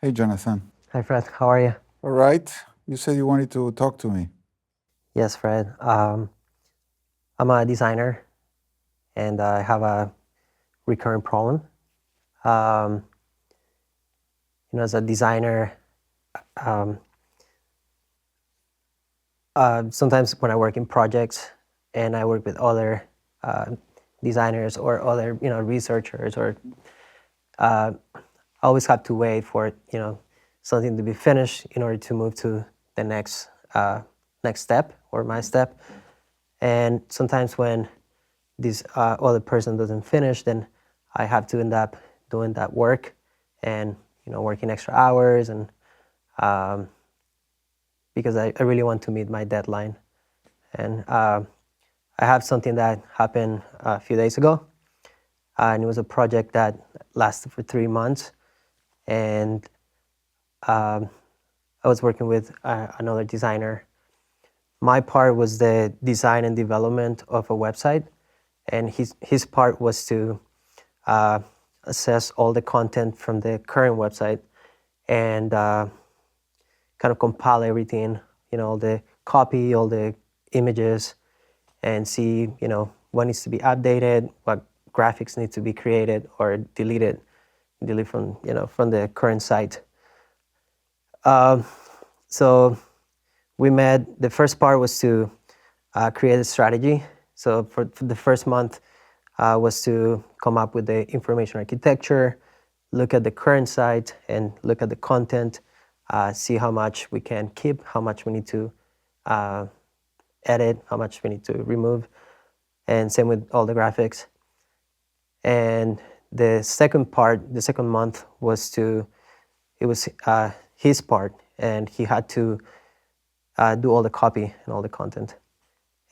Hey, Jonathan. Hi, Fred. How are you? All right. You said you wanted to talk to me. Yes, Fred. I'm a designer and I have a recurring problem. Um, as a designer, um, sometimes when I work in projects and I work with other uh, designers or other, researchers, or I always have to wait for, something to be finished in order to move to the next step or my step. And sometimes when this other person doesn't finish, then I have to end up doing that work and working extra hours and um, because I really want to meet my deadline. And I have something that happened a few days ago, and it was a project that lasted for 3 months, and um, I was working with another designer. My part was the design and development of a website, and his part was to uh, assess all the content from the current website and kind of compile everything, all the copy, all the images, and see, what needs to be updated, what graphics need to be created or delete from the current site. Um, so we met. The first part was to create a strategy. So for the first month was to come up with the information architecture, look at the current site, and look at the content, see how much we can keep, how much we need to uh, edit, how much we need to remove, and same with all the graphics. And the second month it was his part, and he had to do all the copy and all the content.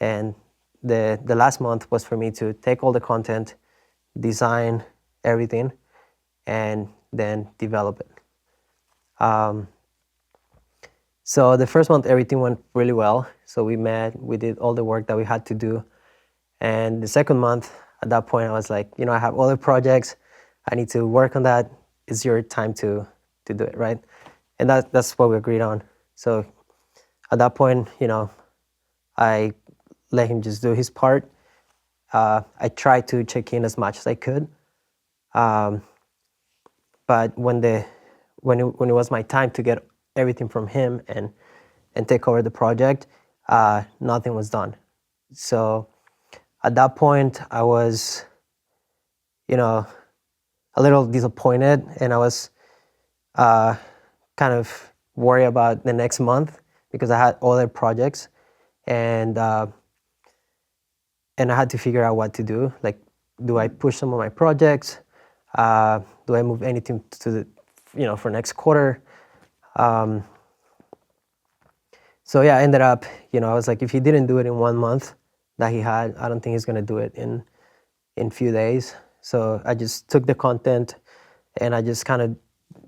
And the last month was for me to take all the content, design everything, and then develop it. So the first month, everything went really well. So we met, we did all the work that we had to do. And the second month, at that point, I was like, I have other projects. I need to work on that. It's your time to do it, right? And that's what we agreed on. So at that point, I let him just do his part. I tried to check in as much as I could. Um, but when it was my time to get everything from him and take over the project, nothing was done. So at that point, I was, you know, a little disappointed, and I was kind of worried about the next month because I had other projects, and and I had to figure out what to do. Like, do I push some of my projects? Do I move anything to the, for next quarter? Um, so yeah, I ended up, I was like, if he didn't do it in 1 month that he had, I don't think he's gonna do it in few days. So I just took the content and I just kind of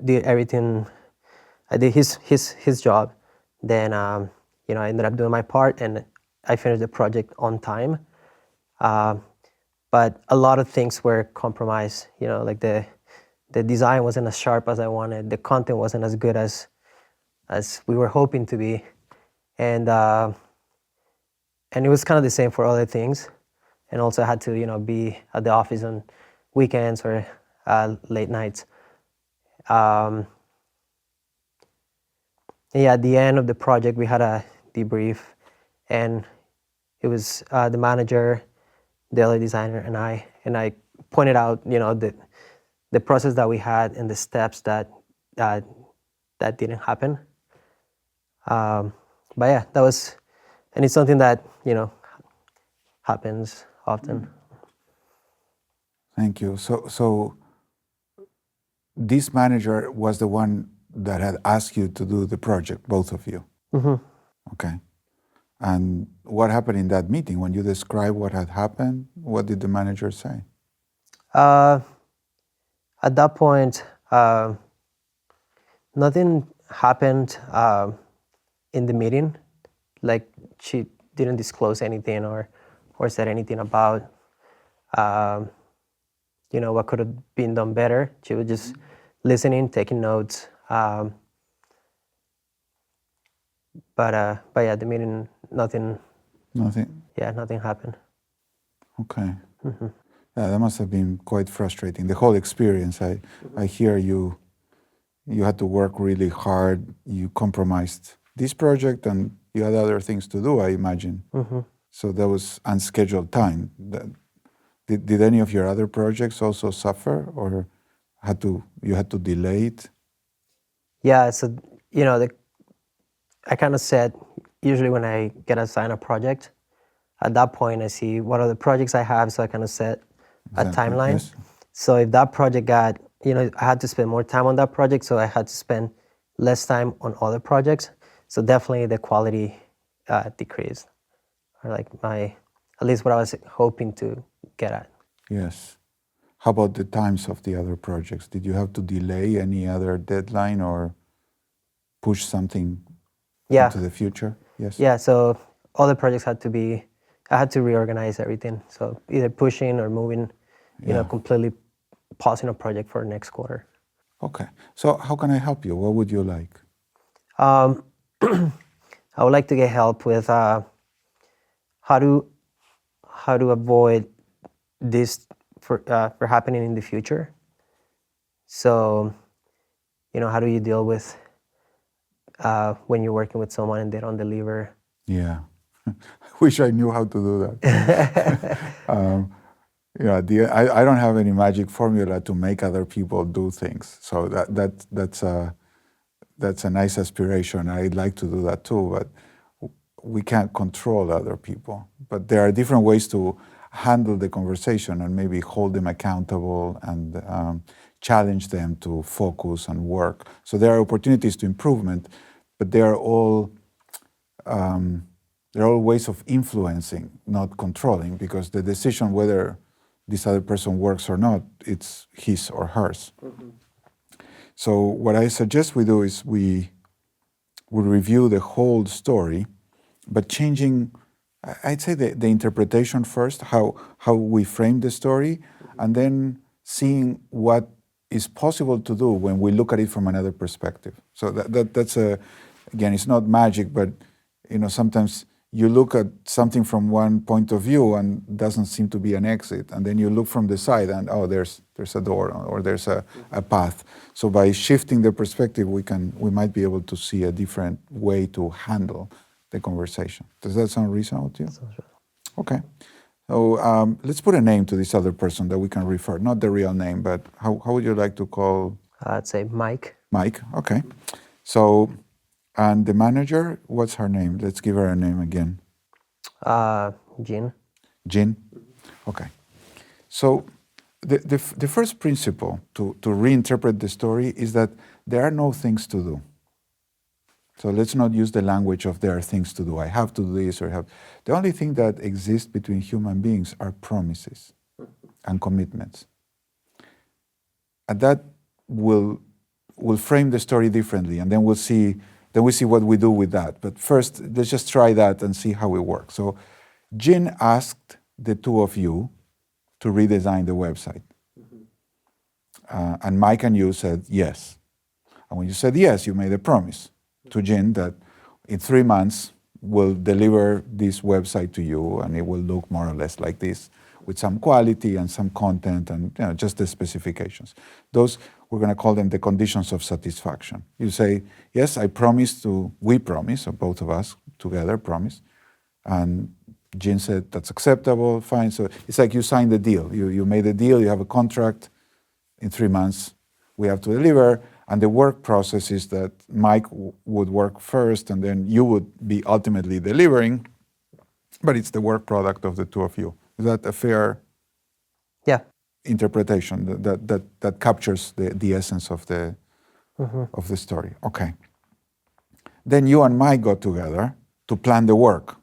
did everything. I did his job. Then I ended up doing my part and I finished the project on time. But a lot of things were compromised. Like the design wasn't as sharp as I wanted. The content wasn't as good as we were hoping to be, and and it was kind of the same for other things. And also I had to be at the office on weekends or late nights. Um, yeah, at the end of the project we had a debrief, and it was the manager, the other designer, and I pointed out the process that we had and the steps uh, that didn't happen. But yeah, that was, and it's something that happens often. Thank you. So this manager was the one that had asked you to do the project, both of you. Mm-hmm. Okay. And what happened in that meeting? When you described what had happened, what did the manager say? Uh, at that point, nothing happened in the meeting. Like, she didn't disclose anything or said anything about what could have been done better. She was just listening, taking notes, Um, but yeah, the meeting, nothing Nothing. happened. Okay. Yeah, that must have been quite frustrating. The whole experience. I hear you had to work really hard. You compromised this project, and you had other things to do, I imagine. So that was unscheduled time. Did any of your other projects also suffer, or you had to delay it? Yeah, so I kind of said, usually when I get assigned a project, at that point I see what are the projects I have, so I kind of set a Exactly. timeline. Yes. So if that project got, I had to spend more time on that project, so I had to spend less time on other projects. So definitely the quality decreased, or like at least what I was hoping to get at. Yes. How about the times of the other projects? Did you have to delay any other deadline or push something Yeah, into the future? Yes. yeah. So all the projects I had to reorganize everything. So either pushing or moving, Yeah. completely pausing a project for next quarter. Okay. So how can I help you? What would you like? Um, I would like to get help with how to avoid this for happening in the future. So, how do you deal with when you're working with someone and they don't deliver? Yeah. I wish I knew how to do that. I don't have any magic formula to make other people do things. So that's a nice aspiration. I'd like to do that too, but we can't control other people. But there are different ways to handle the conversation and maybe hold them accountable and challenge them to focus and work. So there are opportunities to improvement, but they are all ways of influencing, not controlling, because the decision whether this other person works or not, it's his or hers. So what I suggest we do is we review the whole story, but changing, I'd say the interpretation first, how we frame the story, and then seeing what is possible to do when we look at it from another perspective. So that's again, it's not magic, but sometimes you look at something from one point of view and doesn't seem to be an exit, and then you look from the side and there's a door or there's a path. So by shifting the perspective, we might be able to see a different way to handle the conversation. Does that sound reasonable to you? Sounds right. Okay. So let's put a name to this other person that we can refer, not the real name, but how would you like to call? I'd say Mike. Mike, okay. So, and the manager, what's her name? Let's give her a name again. Jean. Jean? Okay. So the first principle to reinterpret the story is that there are no things to do. So let's not use the language of there are things to do. I have to do this or have. The only thing that exists between human beings are promises and commitments. And that will frame the story differently, and then we see what we do with that. But first, let's just try that and see how it works. So Jean asked the two of you to redesign the website. And Mike and you said yes. And when you said yes, you made a promise to Jean that in 3 months we'll deliver this website to you, and it will look more or less like this, with some quality and some content and just the specifications. Those, we're going to call them the conditions of satisfaction. You say, yes, we promise, so both of us together promise. And Jean said, that's acceptable, fine. So it's like you signed the deal. You made a deal, you have a contract. In 3 months, we have to deliver. And the work process is that Mike would work first, and then you would be ultimately delivering. But it's the work product of the two of you. Is that a fair interpretation that captures the essence of the story? Okay. Then you and Mike got together to plan the work,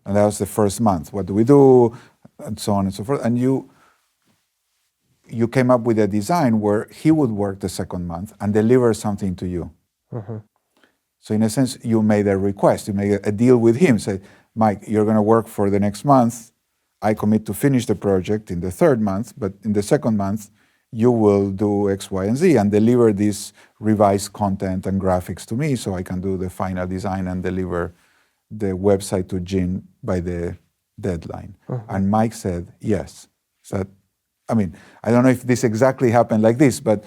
and that was the first month. What do we do, and so on and so forth. And you came up with a design where he would work the second month and deliver something to you. So in a sense, you made a request. You made a deal with him. Say, Mike, you're going to work for the next month. I commit to finish the project in the third month, but in the second month, you will do X, Y, and Z and deliver this revised content and graphics to me so I can do the final design and deliver the website to Jean by the deadline. And Mike said, yes. So, I mean, I don't know if this exactly happened like this, but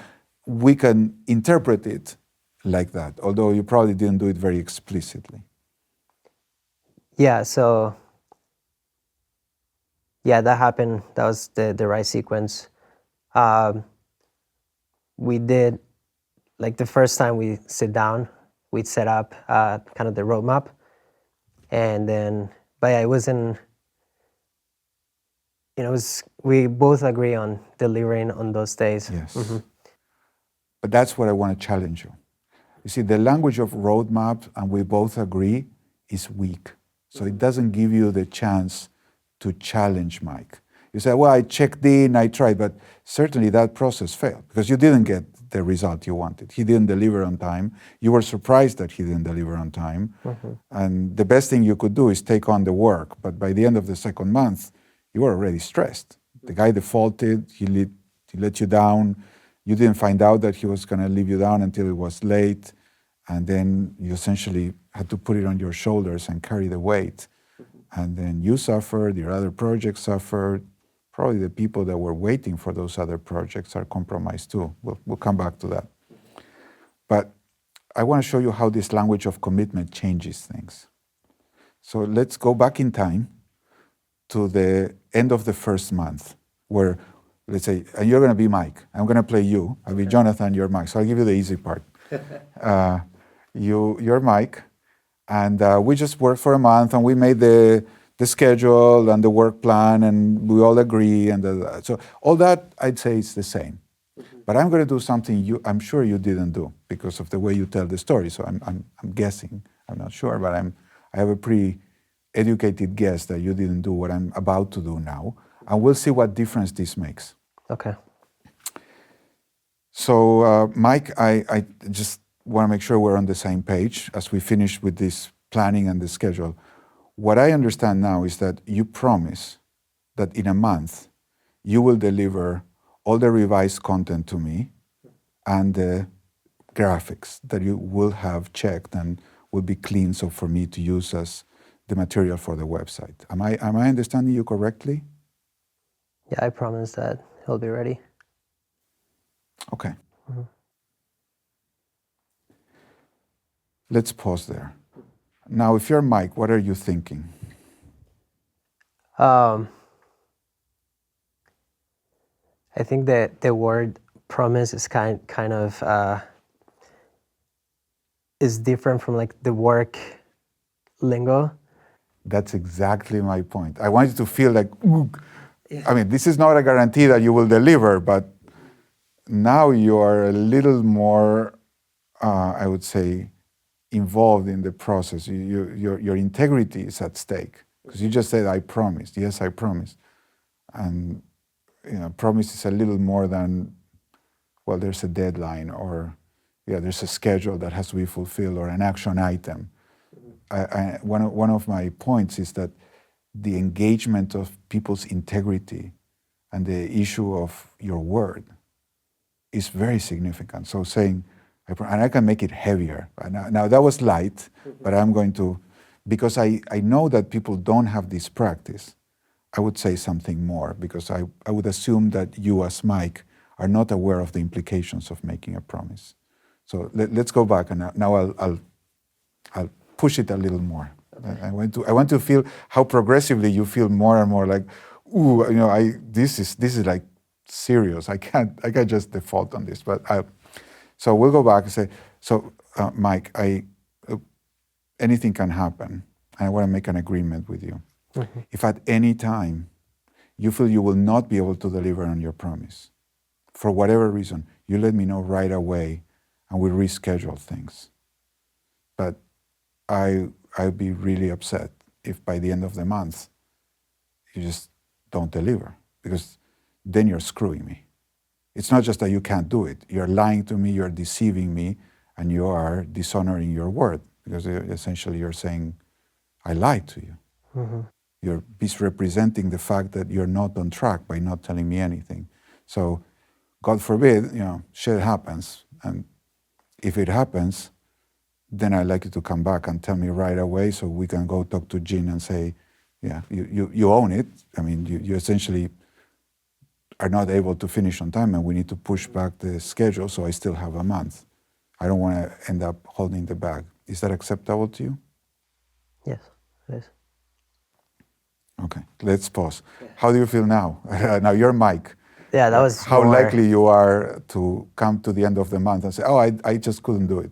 we can interpret it like that, although you probably didn't do it very explicitly. Yeah, so yeah, that happened. That was the right sequence. We did, like the first time we sit down, we'd set up kind of the roadmap. And then, but yeah, it wasn't, we both agree on delivering on those days. Yes. But that's what I want to challenge you. You see, the language of roadmap, and we both agree, is weak. So it doesn't give you the chance to challenge Mike. You say, well, I checked in, I tried, but certainly that process failed because you didn't get the result you wanted. He didn't deliver on time. You were surprised that he didn't deliver on time. And the best thing you could do is take on the work. But by the end of the second month, you were already stressed. The guy defaulted, he let you down. You didn't find out that he was going to leave you down until it was late. And then you essentially had to put it on your shoulders and carry the weight. And then you suffered, your other projects suffered. Probably the people that were waiting for those other projects are compromised too. We'll come back to that. But I want to show you how this language of commitment changes things. So let's go back in time to the end of the first month where, let's say, and you're going to be Mike. I'm going to play you. I'll be Jonathan, you're Mike. So I'll give you the easy part. You're Mike, and we just worked for a month, and we made the schedule and the work plan, and we all agree, and so all that I'd say is the same. But I'm going to do something I'm sure you didn't do because of the way you tell the story. So I'm guessing. I'm not sure, but I have a pretty educated guess that you didn't do what I'm about to do now, and we'll see what difference this makes. Okay. So, Mike, I just want to make sure we're on the same page as we finish with this planning and the schedule. What I understand now is that you promise that in a month you will deliver all the revised content to me and the graphics that you will have checked and will be clean so for me to use as the material for the website. Am I understanding you correctly? Yeah, I promise that he'll be ready. Okay. Let's pause there. Now, if you're Mike, what are you thinking? I think that the word promise is kind of is different from like the work lingo. That's exactly my point. I want you to feel like, ooh. I mean, this is not a guarantee that you will deliver, but now you are a little more, I would say, involved in the process. Your integrity is at stake because you just said, I promised. Yes, I promised. And promise is a little more than, well, there's a deadline or, there's a schedule that has to be fulfilled or an action item. One of my points is that the engagement of people's integrity and the issue of your word is very significant. So saying, and I can make it heavier. Now that was light, but I'm going to, because I know that people don't have this practice, I would say something more because I would assume that you as Mike are not aware of the implications of making a promise. So let's go back and now I'll push it a little more. I want to feel how progressively you feel more and more like, ooh, this is like serious. I can't just default on this. But so we'll go back and say, so Mike, anything can happen. I want to make an agreement with you. Mm-hmm. If at any time you feel you will not be able to deliver on your promise, for whatever reason, you let me know right away, and we reschedule things. But I'd be really upset if by the end of the month you just don't deliver, because then you're screwing me. It's not just that you can't do it. You're lying to me, you're deceiving me, and you are dishonoring your word, because essentially you're saying, I lied to you. Mm-hmm. You're misrepresenting the fact that you're not on track by not telling me anything. So God forbid, shit happens. And if it happens, then I'd like you to come back and tell me right away so we can go talk to Gene and say, yeah, you own it. I mean, you essentially are not able to finish on time and we need to push back the schedule so I still have a month. I don't want to end up holding the bag. Is that acceptable to you? Yes, it is. Okay, let's pause. How do you feel now? Now you're Mike. Yeah, that was How more, likely you are to come to the end of the month and say, oh, I just couldn't do it.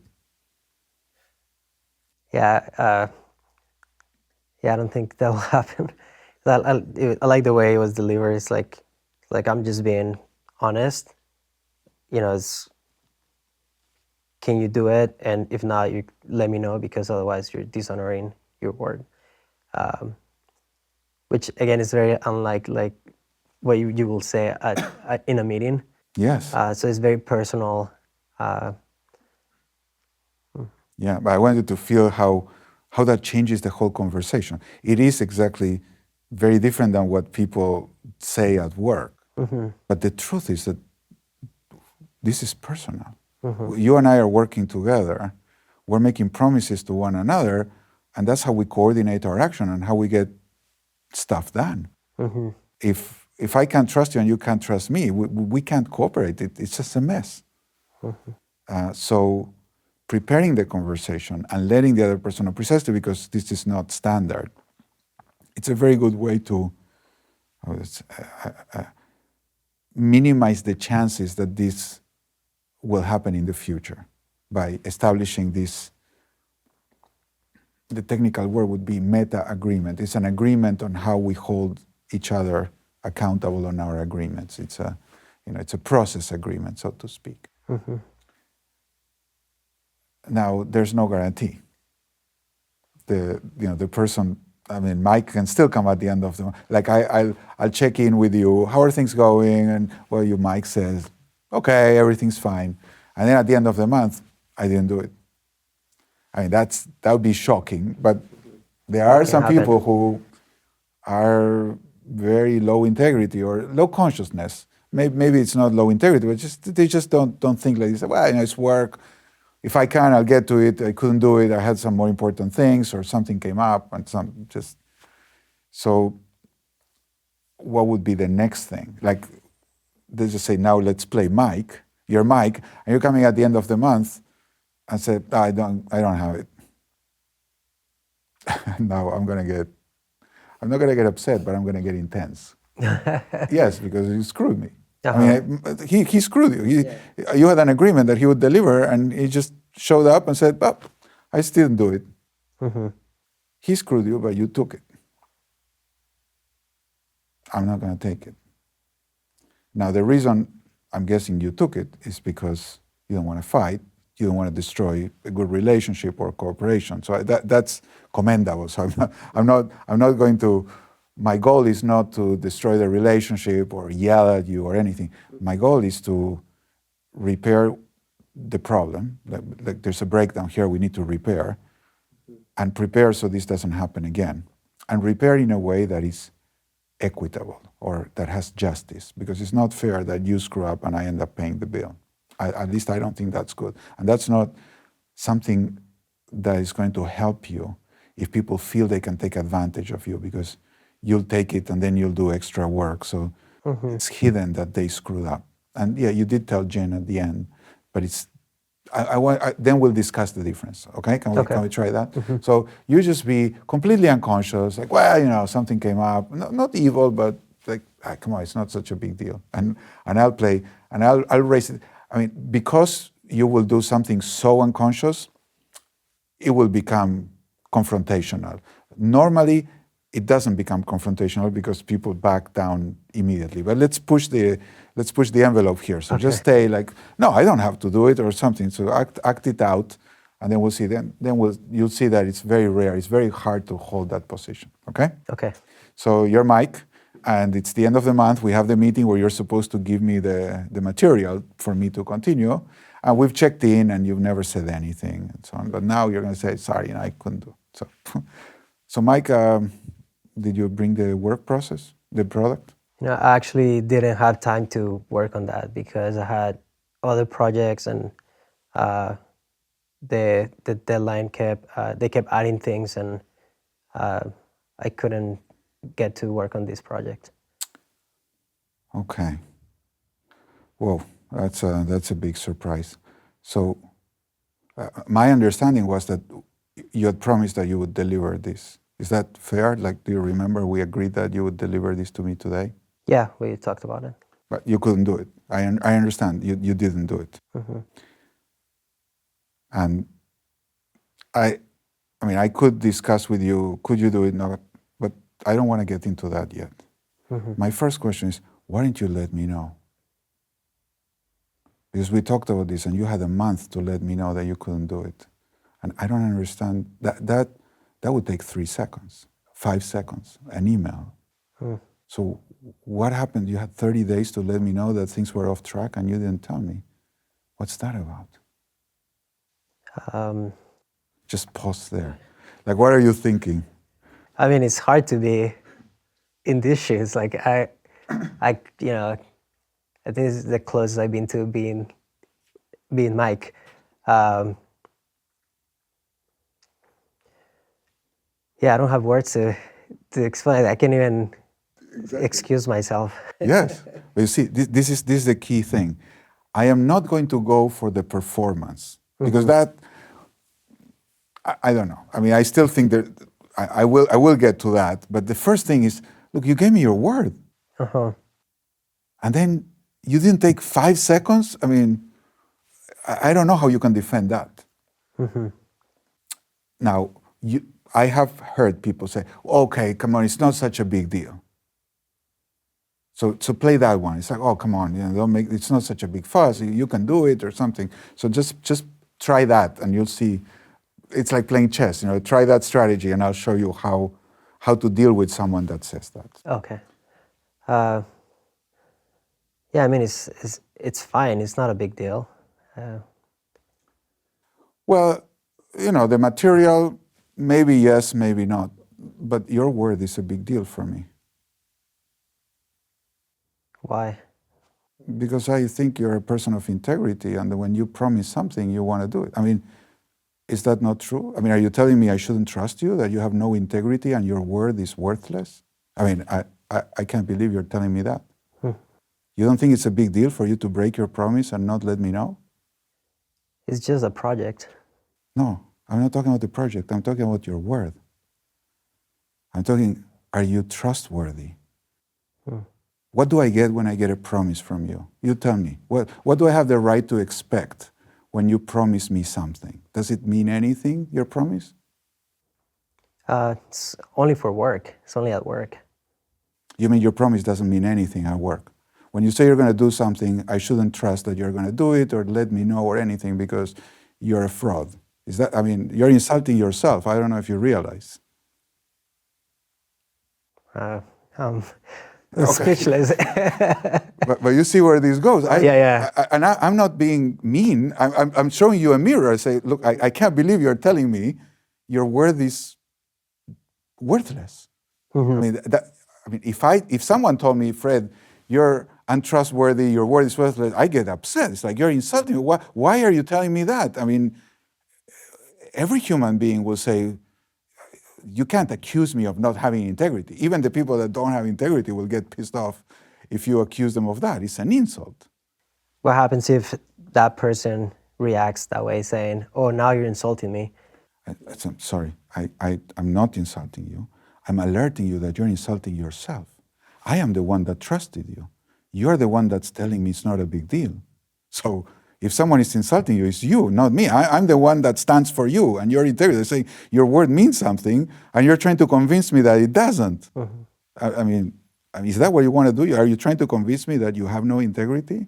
Yeah, I don't think that will happen. I like the way it was delivered. It's like I'm just being honest. It's, can you do it? And if not, you let me know because otherwise you're dishonoring your word. Which again is very unlike like what you will say in a meeting. Yes. So it's very personal. Yeah, but I wanted to feel how that changes the whole conversation. It is exactly very different than what people say at work. Mm-hmm. But the truth is that this is personal. Mm-hmm. You and I are working together. We're making promises to one another, and that's how we coordinate our action and how we get stuff done. Mm-hmm. If I can't trust you and you can't trust me, we can't cooperate. It's just a mess. Mm-hmm. So preparing the conversation and letting the other person know, precisely because this is not standard, it's a very good way to minimize the chances that this will happen in the future by establishing this. The technical word would be meta agreement. It's an agreement on how we hold each other accountable on our agreements. It's a process agreement, so to speak. Mm-hmm. Now, there's no guarantee. The person, I mean, Mike can still come at the end of the month. Like I'll check in with you. How are things going? And Mike says, okay, everything's fine. And then at the end of the month, I didn't do it. I mean, that would be shocking. But there are some people who are very low integrity or low consciousness. Maybe it's not low integrity, but they just don't think like this. Well, it's work. If I can, I'll get to it. I couldn't do it. I had some more important things, or something came up, and So, what would be the next thing? Like, they just say, now let's play Mike. You're Mike, and you're coming at the end of the month, and say, I don't have it. Now I'm not gonna get upset, but I'm gonna get intense. Yes, because you screwed me. Uh-huh. I mean, he screwed you. You had an agreement that he would deliver, and he just showed up and said, "Well, I still didn't do it." Mm-hmm. He screwed you, but you took it. I'm not going to take it. Now, the reason I'm guessing you took it is because you don't want to fight. You don't want to destroy a good relationship or cooperation. So that's commendable. So I'm not going to. My goal is not to destroy the relationship or yell at you or anything. My goal is to repair the problem. Like there's a breakdown here we need to repair, and prepare so this doesn't happen again. And repair in a way that is equitable or that has justice, because it's not fair that you screw up and I end up paying the bill. At least I don't think that's good. And that's not something that is going to help you if people feel they can take advantage of you, because you'll take it and then you'll do extra work. So it's hidden that they screwed up. And yeah, you did tell Jen at the end, but it's, then we'll discuss the difference, okay? Can we try that? Mm-hmm. So you just be completely unconscious, like, well, something came up. Not evil, but like, come on, it's not such a big deal. And I'll play, and I'll raise it. I mean, because you will do something so unconscious, it will become confrontational. Normally, it doesn't become confrontational because people back down immediately. But let's push the envelope here. So just stay like, no, I don't have to do it or something. So act it out, and then we'll see. Then you'll see that it's very rare. It's very hard to hold that position. Okay. Okay. So you're Mike, and it's the end of the month. We have the meeting where you're supposed to give me the material for me to continue. And we've checked in, and you've never said anything and so on. But now you're going to say, sorry, I couldn't do it. So Mike. Did you bring the work process, the product? I actually didn't have time to work on that because I had other projects, and uh, the deadline they kept adding things, and I couldn't get to work on this project. Okay. Whoa, that's a big surprise. So my understanding was that you had promised that you would deliver this. Is that fair? Like, do you remember we agreed that you would deliver this to me today? Yeah, we talked about it. But you couldn't do it. I understand. You didn't do it. And I mean, I could discuss with you, could you do it? No, but I don't want to get into that yet. My first question is, why didn't you let me know? Because we talked about this, and you had a month to let me know that you couldn't do it. And I don't understand, that would take 3 seconds, 5 seconds, an email. So what happened? You had 30 days to let me know that things were off track, and you didn't tell me. What's that about? Just pause there. Like, what are you thinking? I mean, it's hard to be in these shoes. Like I think this is the closest I've been to being Mike. Yeah, I don't have words to explain. I can't even excuse myself. Yes. But you see, this is the key thing. I am not going to go for the performance, because that, I don't know. I mean, I still think that I will get to that. But the first thing is, look, you gave me your word. And then you didn't take 5 seconds? I mean, I don't know how you can defend that. Now, I have heard people say, okay, come on, it's not such a big deal. So play that one. It's like, oh, come on, don't make, it's not such a big fuss. You can do it or something. So just try that, and you'll see. It's like playing chess. Try that strategy, and I'll show you how to deal with someone that says that. Okay. Yeah, I mean, it's fine. It's not a big deal. Well, the material, maybe yes, maybe not. But your word is a big deal for me. Why? Because I think you're a person of integrity, and when you promise something, you want to do it. I mean, is that not true? I mean, are you telling me I shouldn't trust you, that you have no integrity and your word is worthless? I mean, I can't believe you're telling me that. You don't think it's a big deal for you to break your promise and not let me know? It's just a project. No, I'm not talking about the project. I'm talking about your word. I'm talking, are you trustworthy? What do I get when I get a promise from you? You tell me. What do I have the right to expect when you promise me something? Does it mean anything, your promise? It's only for work. It's only at work. You mean your promise doesn't mean anything at work? When you say you're going to do something, I shouldn't trust that you're going to do it or let me know or anything because you're a fraud. Is that, I mean, you're insulting yourself. I don't know if you realize. I'm speechless. But you see where this goes. Yeah. I'm not being mean. I'm showing you a mirror. I say, look, I can't believe you're telling me your word is worthless. I mean, if someone told me, Fred, you're untrustworthy, your word is worthless, I get upset. It's like, you're insulting me. Why are you telling me that? I mean, every human being will say, you can't accuse me of not having integrity. Even the people that don't have integrity will get pissed off if you accuse them of that. It's an insult. What happens if that person reacts that way, saying, oh, now you're insulting me? I'm sorry, I'm not insulting you. I'm alerting you that you're insulting yourself. I am the one that trusted you. You're the one that's telling me it's not a big deal. So if someone is insulting you, it's you, not me. I'm the one that stands for you and your integrity. They say your word means something, and you're trying to convince me that it doesn't. I mean, is that what you want to do? Are you trying to convince me that you have no integrity?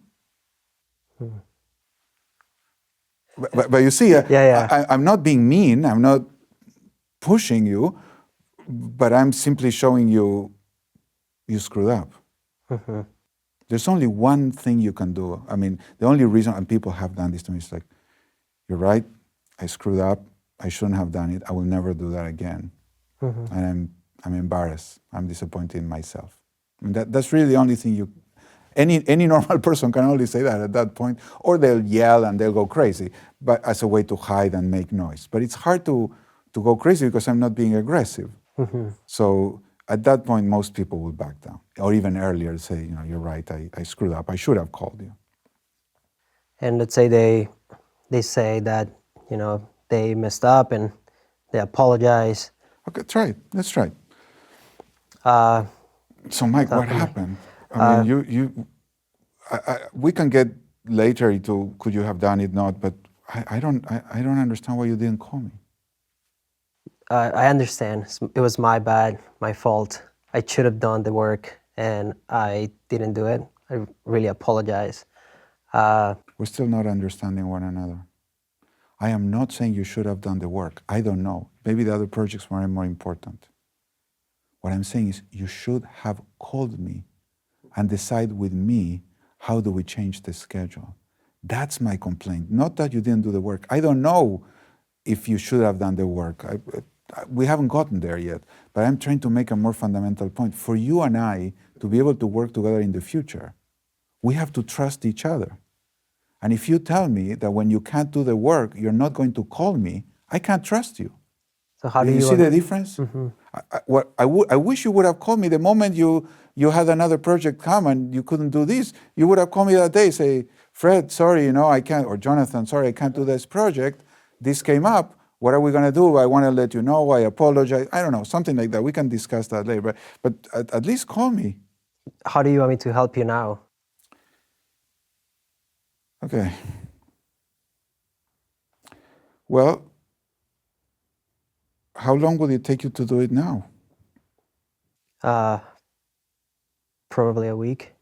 But you see, I'm not being mean. I'm not pushing you, but I'm simply showing you screwed up. There's only one thing you can do. I mean, the only reason, and people have done this to me, is like, you're right, I screwed up, I shouldn't have done it, I will never do that again. And I'm embarrassed, I'm disappointed in myself. I mean, that's really the only thing any normal person can only say that at that point, or they'll yell and they'll go crazy, but as a way to hide and make noise. But it's hard to go crazy because I'm not being aggressive. So at that point, most people will back down, or even earlier say, you're right, I screwed up, I should have called you. And let's say they say that, they messed up and they apologize. Okay, try it. Let's try it. So, Mike, what happened? I mean, we can get later into could you have done it, not, but I don't understand why you didn't call me. I understand. It was my bad, my fault. I should have done the work, and I didn't do it. I really apologize. We're still not understanding one another. I am not saying you should have done the work. I don't know. Maybe the other projects were more important. What I'm saying is you should have called me and decide with me how do we change the schedule. That's my complaint, not that you didn't do the work. I don't know if you should have done the work. We haven't gotten there yet, but I'm trying to make a more fundamental point. For you and I to be able to work together in the future, we have to trust each other. And if you tell me that when you can't do the work, you're not going to call me, I can't trust you. So how do you see the difference? Mm-hmm. I wish you would have called me the moment you had another project come and you couldn't do this. You would have called me that day, say, Fred, sorry, I can't, or Jonathan, sorry, I can't do this project. This came up. What are we going to do? I want to let you know. I apologize. I don't know, something like that. We can discuss that later. But at least call me. How do you want me to help you now? Okay. Well, how long will it take you to do it now? Probably a week.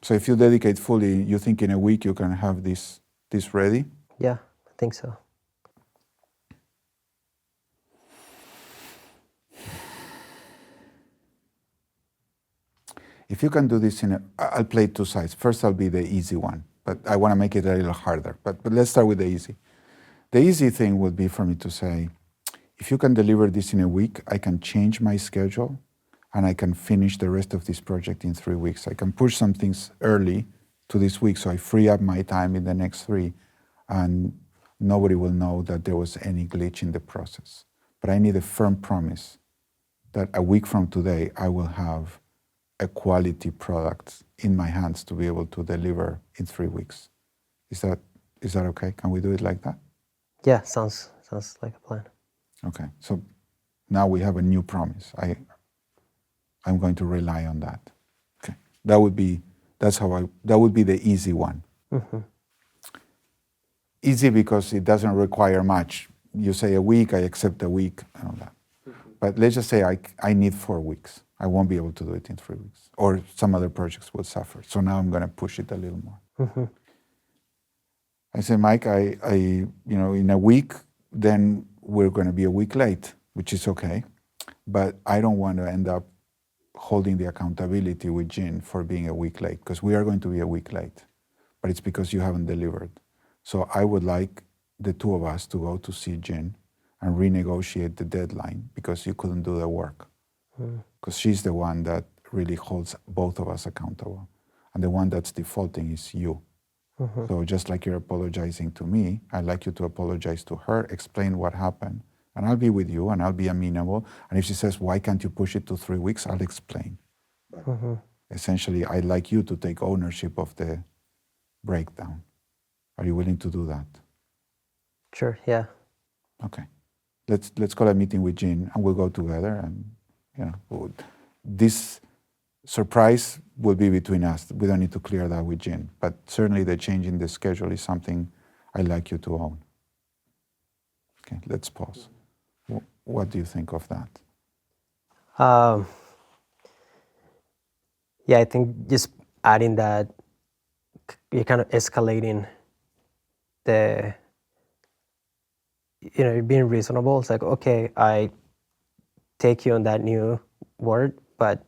So if you dedicate fully, you think in a week you can have this ready? Yeah, I think so. If you can do this I'll play two sides. First, I'll be the easy one, but I want to make it a little harder. But let's start with the easy. The easy thing would be for me to say, if you can deliver this in a week, I can change my schedule and I can finish the rest of this project in 3 weeks. I can push some things early to this week so I free up my time in the next 3 and nobody will know that there was any glitch in the process. But I need a firm promise that a week from today, I will have a quality product in my hands to be able to deliver in 3 weeks. Is that okay? Can we do it like that? Yeah, sounds like a plan. Okay, so now we have a new promise. I'm going to rely on that. Okay, that would be the easy one. Mm-hmm. Easy because it doesn't require much. You say a week, I accept a week, and all that. Mm-hmm. But let's just say I need 4 weeks. I won't be able to do it in 3 weeks, or some other projects will suffer. So now I'm going to push it a little more. Mm-hmm. I say, Mike, in a week, then we're going to be a week late, which is okay. But I don't want to end up holding the accountability with Jean for being a week late, because we are going to be a week late. But it's because you haven't delivered. So I would like the two of us to go to see Jean and renegotiate the deadline because you couldn't do the work. Because she's the one that really holds both of us accountable. And the one that's defaulting is you. Mm-hmm. So just like you're apologizing to me, I'd like you to apologize to her, explain what happened, and I'll be with you and I'll be amenable. And if she says, why can't you push it to 3 weeks, I'll explain. Mm-hmm. Essentially, I'd like you to take ownership of the breakdown. Are you willing to do that? Sure, yeah. Okay. Let's call a meeting with Jean and we'll go together and this surprise will be between us. We don't need to clear that with Jean, but certainly the change in the schedule is something I'd like you to own. Okay, let's pause. What do you think of that? Yeah, I think just adding that, you're kind of escalating you're being reasonable. It's like, okay, I take you on that new word, but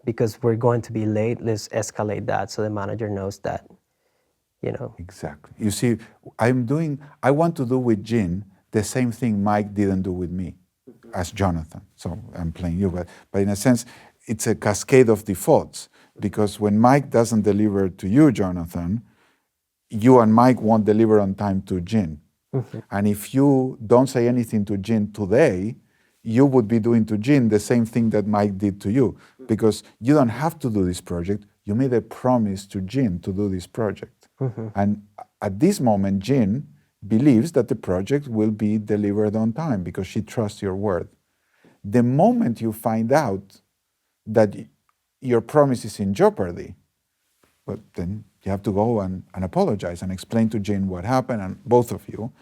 because we're going to be late, let's escalate that so the manager knows that, Exactly. You see, I want to do with Jean the same thing Mike didn't do with me. Mm-hmm. as Jonathan. So I'm playing you, but in a sense, it's a cascade of defaults, because when Mike doesn't deliver to you, Jonathan, you and Mike won't deliver on time to Jean. And if you don't say anything to Jean today, you would be doing to Jean the same thing that Mike did to you, because you don't have to do this project. You made a promise to Jean to do this project. And at this moment, Jean believes that the project will be delivered on time because she trusts your word. The moment you find out that your promise is in jeopardy, but then you have to go and apologize and explain to Jane what happened, and both of you.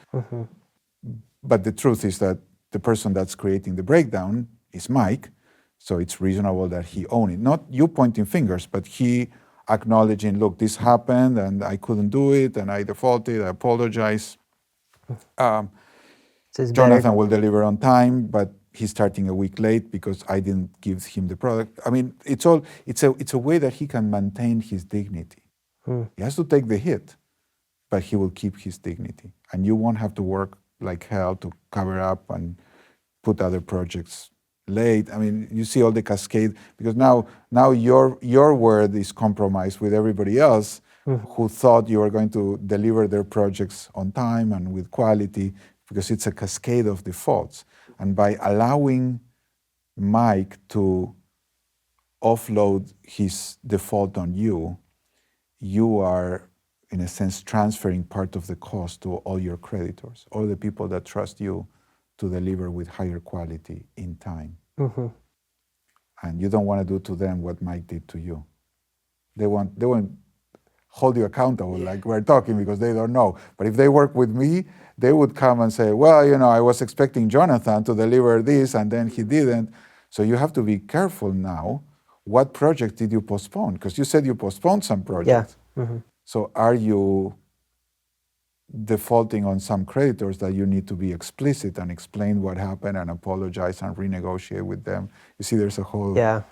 But the truth is that the person that's creating the breakdown is Mike, so it's reasonable that he own it. Not you pointing fingers, but he acknowledging, look, this happened and I couldn't do it and I defaulted, I apologize. So it's Jonathan better. will deliver on time, but he's starting a week late because I didn't give him the product. I mean, it's a way that he can maintain his dignity. He has to take the hit, but he will keep his dignity. And you won't have to work like hell to cover up and put other projects late. I mean, you see all the cascade, because now your word is compromised with everybody else who thought you were going to deliver their projects on time and with quality, because it's a cascade of defaults. And by allowing Mike to offload his default on you, you are, in a sense, transferring part of the cost to all your creditors, all the people that trust you to deliver with higher quality in time. And you don't want to do to them what Mike did to you. They won't hold you accountable like we're talking, because they don't know. But if they work with me, they would come and say, well, I was expecting Jonathan to deliver this and then he didn't. So you have to be careful now. What project did you postpone? Because you said you postponed some projects. So are you defaulting on some creditors that you need to be explicit and explain what happened and apologize and renegotiate with them? You see, there's a whole... Yeah,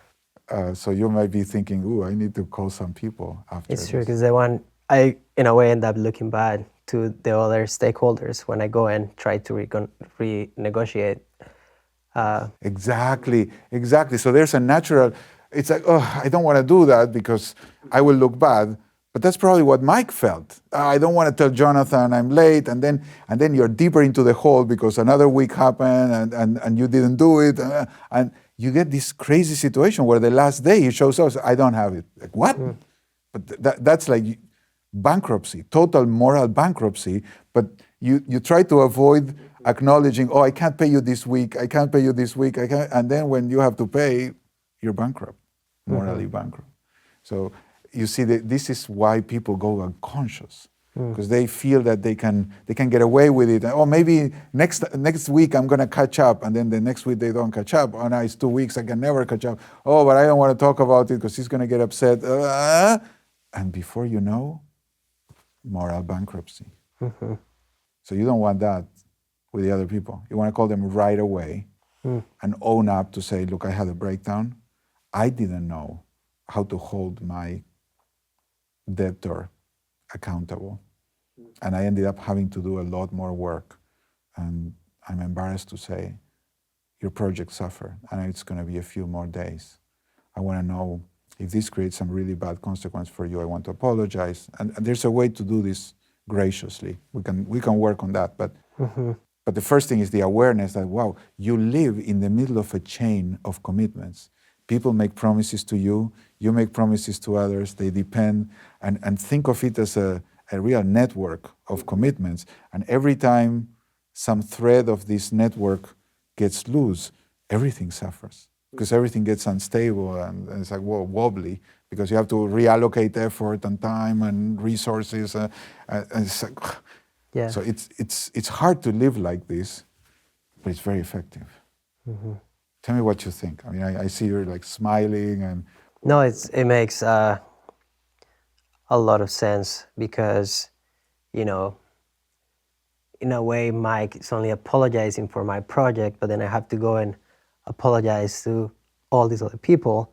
so you might be thinking, ooh, I need to call some people after it's true, this. because I, in a way, end up looking bad to the other stakeholders when I go and try to renegotiate. Exactly. So there's a natural, it's like, oh, I don't want to do that because I will look bad. But that's probably what Mike felt. I don't want to tell Jonathan I'm late, and then you're deeper into the hole because another week happened and you didn't do it. And you get this crazy situation where the last day he shows us, I don't have it. Like, what? But that's like bankruptcy, total moral bankruptcy. But you try to avoid acknowledging, oh, I can't pay you this week, I can't pay you this week, I can't. And then when you have to pay, you're bankrupt, morally bankrupt. So you see, this is why people go unconscious, because they feel that they can get away with it. Oh, maybe next week I'm going to catch up, and then the next week they don't catch up. Oh, no, it's 2 weeks, I can never catch up. Oh, but I don't want to talk about it because he's going to get upset. And before you know, moral bankruptcy. So you don't want that with the other people. You want to call them right away and own up to say, look, I had a breakdown. I didn't know how to hold my debtor accountable. And I ended up having to do a lot more work. And I'm embarrassed to say, your project suffered, and it's going to be a few more days. I want to know if this creates some really bad consequence for you. I want to apologize. And there's a way to do this graciously. We can work on that. But the first thing is the awareness that, wow, you live in the middle of a chain of commitments. People make promises to you, you make promises to others, they depend, and think of it as a real network of commitments. And every time some thread of this network gets loose, everything suffers, because everything gets unstable and it's like, whoa, wobbly, because you have to reallocate effort and time and resources. And it's like, Yeah. So it's hard to live like this, but it's very effective. Tell me what you think. I mean, I see you're like smiling and... No, it makes a lot of sense, because, in a way, Mike is only apologizing for my project, but then I have to go and apologize to all these other people,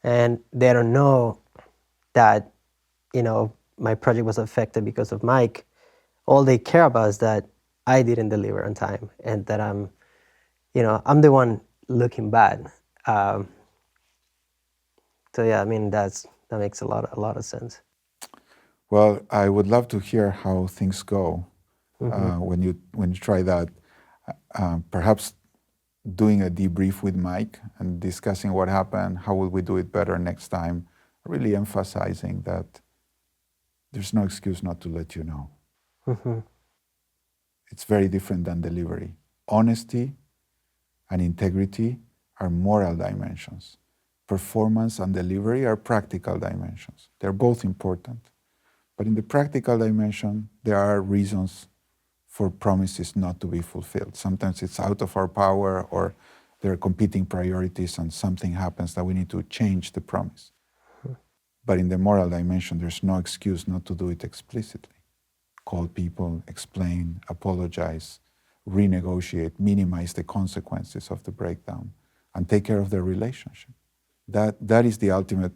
and they don't know that, my project was affected because of Mike. All they care about is that I didn't deliver on time, and that I'm, I'm the one looking bad. So yeah, I mean that makes a lot of sense. Well, I would love to hear how things go when you try that. Perhaps doing a debrief with Mike and discussing what happened, how will we do it better next time, really emphasizing that there's no excuse not to let you know. It's very different than delivery. Honesty and integrity are moral dimensions. Performance and delivery are practical dimensions. They're both important. But in the practical dimension, there are reasons for promises not to be fulfilled. Sometimes it's out of our power, or there are competing priorities and something happens that we need to change the promise. But in the moral dimension, there's no excuse not to do it explicitly. Call people, explain, apologize, renegotiate, minimize the consequences of the breakdown, and take care of the relationship. That is the ultimate,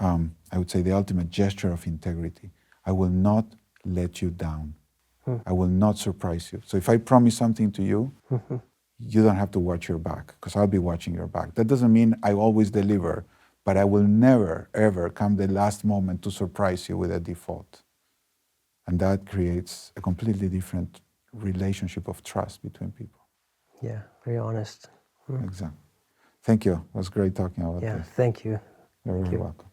I would say, the ultimate gesture of integrity. I will not let you down. I will not surprise you. So if I promise something to you, you don't have to watch your back, because I'll be watching your back. That doesn't mean I always deliver, but I will never, ever come the last moment to surprise you with a default. And that creates a completely different relationship of trust between people. Yeah, very honest. Exactly. Thank you. It was great talking about Yeah, this. thank you. You're Thank very you. welcome.